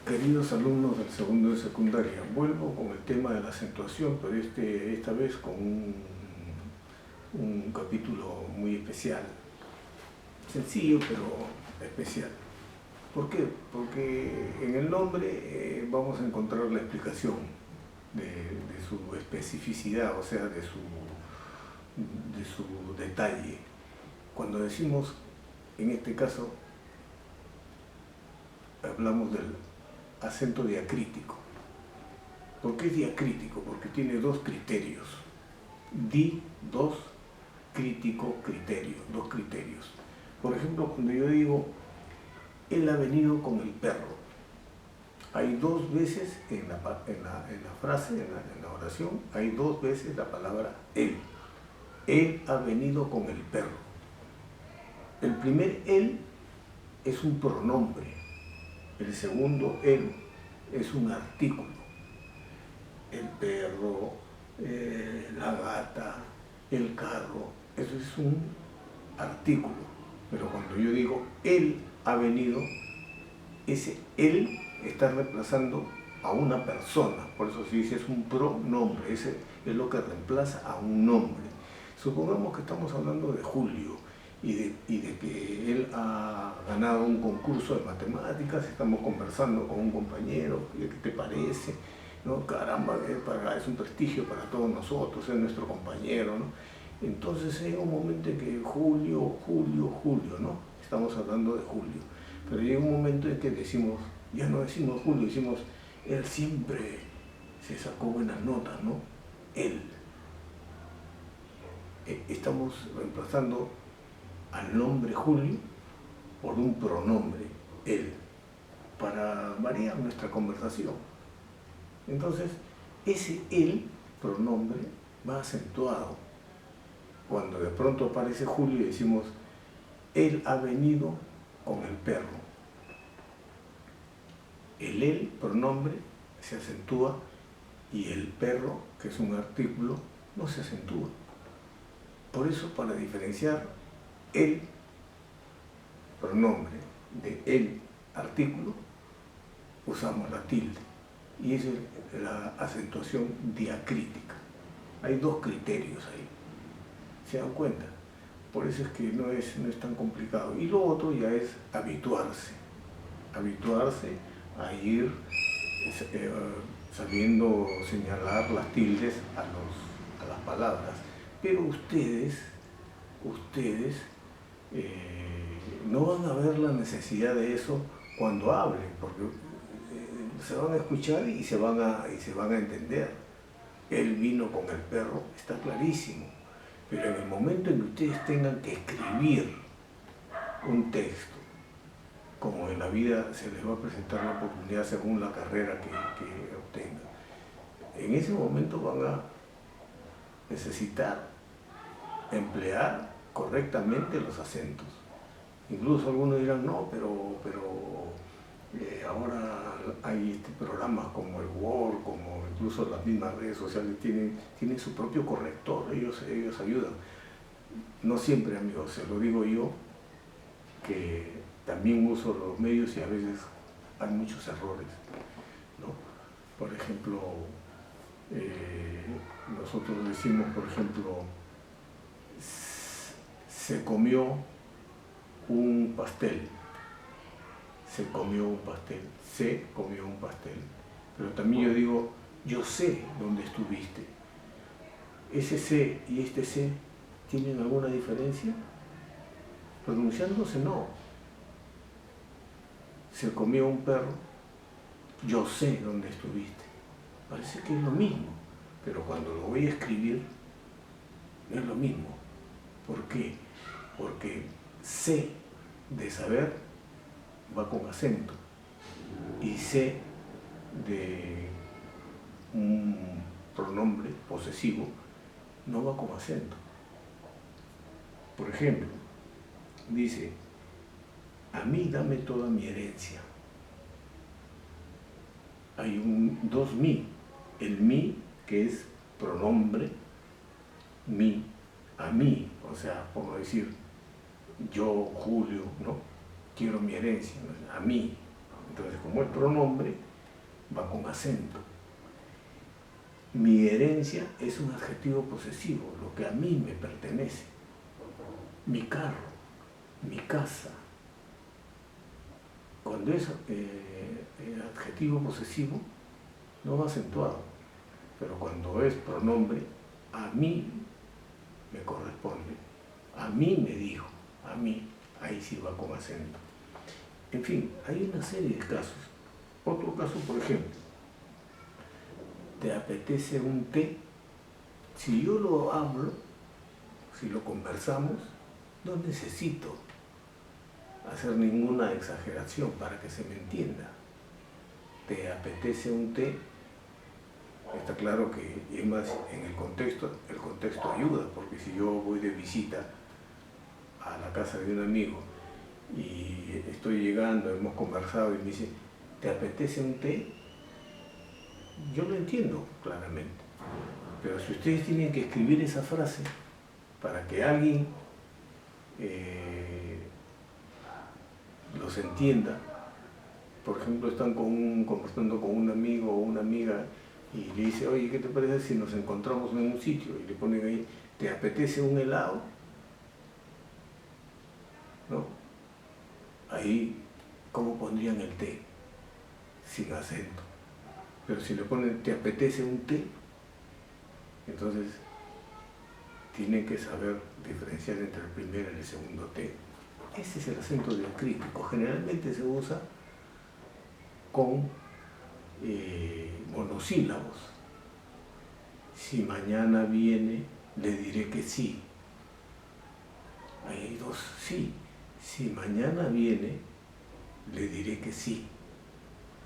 Queridos alumnos del segundo de secundaria, vuelvo con el tema de la acentuación, pero esta vez con un capítulo muy especial. Sencillo, pero especial. ¿Por qué? Porque en el nombre vamos a encontrar la explicación de su especificidad, o sea, de su detalle. Cuando decimos, en este caso, hablamos del acento diacrítico. ¿Por qué es diacrítico? Porque tiene dos criterios. Dos, crítico, criterio, dos criterios. Por ejemplo, cuando yo digo, él ha venido con el perro, hay dos veces en la frase, en la oración, hay dos veces la palabra él. Él ha venido con el perro. El primer él es un pronombre. El segundo él es un artículo. El perro, la gata, el carro, eso es un artículo. Pero cuando yo digo él ha venido, ese él está reemplazando a una persona. Por eso se dice es un pronombre. Ese es lo que reemplaza a un nombre. Supongamos que estamos hablando de Julio y de que él ha ganado un concurso de matemáticas, estamos conversando con un compañero, ¿qué te parece? ¿No? Caramba, es un prestigio para todos nosotros, es nuestro compañero, ¿no? Entonces hay un momento en que Julio, ¿no? Estamos hablando de Julio, pero llega un momento en que decimos, ya no decimos Julio, decimos, él siempre se sacó buenas notas, ¿no? Él. Estamos reemplazando al nombre Julio por un pronombre, él, para variar nuestra conversación. Entonces, ese él, pronombre, va acentuado. Cuando de pronto aparece Julio y decimos, él ha venido con el perro. El él, pronombre, se acentúa y el perro, que es un artículo, no se acentúa. Por eso, para diferenciar el pronombre de el artículo, usamos la tilde. Y esa es la acentuación diacrítica. Hay dos criterios ahí. ¿Se dan cuenta? Por eso es que no es tan complicado. Y lo otro ya es habituarse. Habituarse a ir sabiendo señalar las tildes a las palabras. Pero ustedes no van a ver la necesidad de eso cuando hablen, porque se van a escuchar y se van a entender. Él vino con el perro, está clarísimo. Pero en el momento en que ustedes tengan que escribir un texto, como en la vida se les va a presentar la oportunidad según la carrera que obtengan, en ese momento van a necesitar emplear correctamente los acentos. Incluso algunos dirán, no, pero ahora hay programas como el Word, como incluso las mismas redes sociales tienen su propio corrector, ellos ayudan. No siempre, amigos, se lo digo yo, que también uso los medios y a veces hay muchos errores, ¿no? Por ejemplo, nosotros decimos, por ejemplo, se comió un pastel. Se comió un pastel. Pero también yo digo, yo sé dónde estuviste. Ese sé y este sé, ¿tienen alguna diferencia? Pronunciándose no. Se comió un perro, yo sé dónde estuviste. Parece que es lo mismo, pero cuando lo voy a escribir, no es lo mismo. ¿Por qué? Porque sé de saber va con acento y sé de un pronombre posesivo no va con acento. Por ejemplo, dice, a mí dame toda mi herencia. Hay dos mí. El mí, que es pronombre, mí, a mí, o sea, por decir, yo, Julio, ¿no? Quiero mi herencia, a mí. Entonces, como es pronombre, va con acento. Mi herencia es un adjetivo posesivo, lo que a mí me pertenece. Mi carro, mi casa. Cuando es adjetivo posesivo, no va acentuado. Pero cuando es pronombre, a mí me corresponde. A mí me dijo, a mí, ahí sí va con acento. En fin, hay una serie de casos. Otro caso, por ejemplo, ¿te apetece un té? Si yo lo hablo, si lo conversamos, no necesito hacer ninguna exageración para que se me entienda. ¿Te apetece un té? Está claro que, y más en el contexto ayuda, porque si yo voy de visita a la casa de un amigo y estoy llegando, hemos conversado y me dice, ¿te apetece un té? Yo lo entiendo claramente, pero si ustedes tienen que escribir esa frase para que alguien los entienda, por ejemplo, están conversando con un amigo o una amiga y le dice, oye, ¿qué te parece si nos encontramos en un sitio? Y le ponen ahí, ¿te apetece un helado? ¿No? Ahí, ¿cómo pondrían el té? Sin acento. Pero si le ponen, ¿te apetece un té? Entonces, tienen que saber diferenciar entre el primer y el segundo té. Ese es el acento diacrítico. Generalmente se usa con monosílabos. Si mañana viene, le diré que sí. Ahí hay dos sí. Si mañana viene, le diré que sí.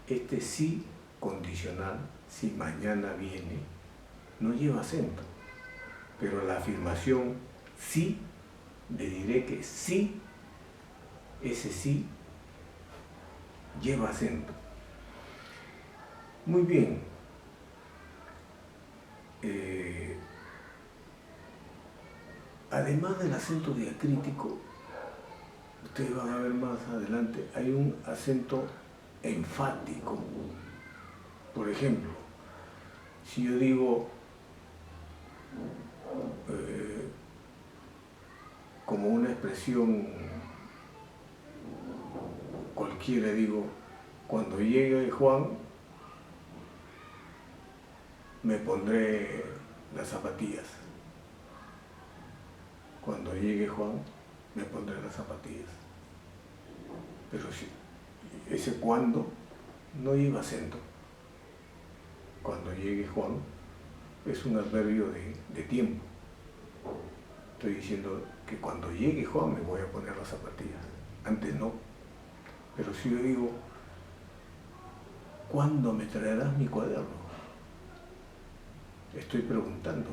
Este sí condicional, si mañana viene, no lleva acento. Pero la afirmación sí, le diré que sí, ese sí lleva acento. Muy bien. Además del acento diacrítico, ustedes van a ver más adelante, hay un acento enfático. Por ejemplo, si yo digo, como una expresión cualquiera, digo, cuando llegue Juan, me pondré las zapatillas. Cuando llegue Juan, me pondré las zapatillas. Pero si ese cuando no lleva acento. Cuando llegue Juan es un adverbio de tiempo. Estoy diciendo que cuando llegue Juan me voy a poner las zapatillas. Antes no. Pero si yo digo, ¿cuándo me traerás mi cuaderno? Estoy preguntando,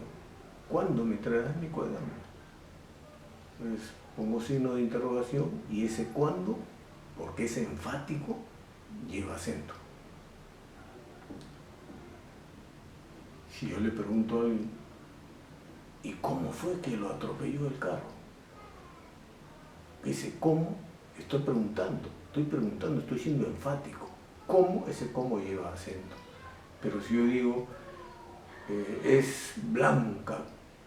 ¿cuándo me traerás mi cuaderno? Pues pongo signo de interrogación y ese cuándo, porque es enfático, lleva acento. Si yo le pregunto a alguien, ¿y cómo fue que lo atropelló el carro? Ese cómo, estoy preguntando, estoy siendo enfático. ¿Cómo? Ese cómo lleva acento. Pero si yo digo, es blanca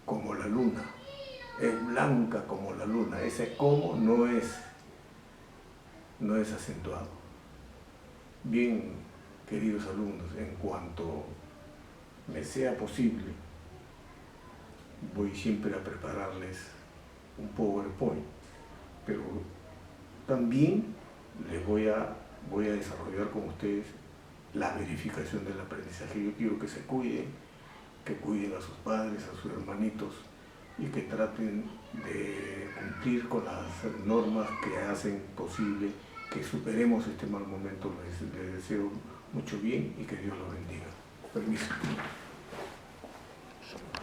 como la luna, es blanca como la luna, ese cómo no es acentuado. Bien, queridos alumnos, en cuanto me sea posible, voy siempre a prepararles un PowerPoint, pero también les voy a desarrollar con ustedes la verificación del aprendizaje. Yo quiero que se cuiden, que cuiden a sus padres, a sus hermanitos y que traten de cumplir con las normas que hacen posible que superemos este mal momento. Les deseo mucho bien y que Dios los bendiga. Permiso.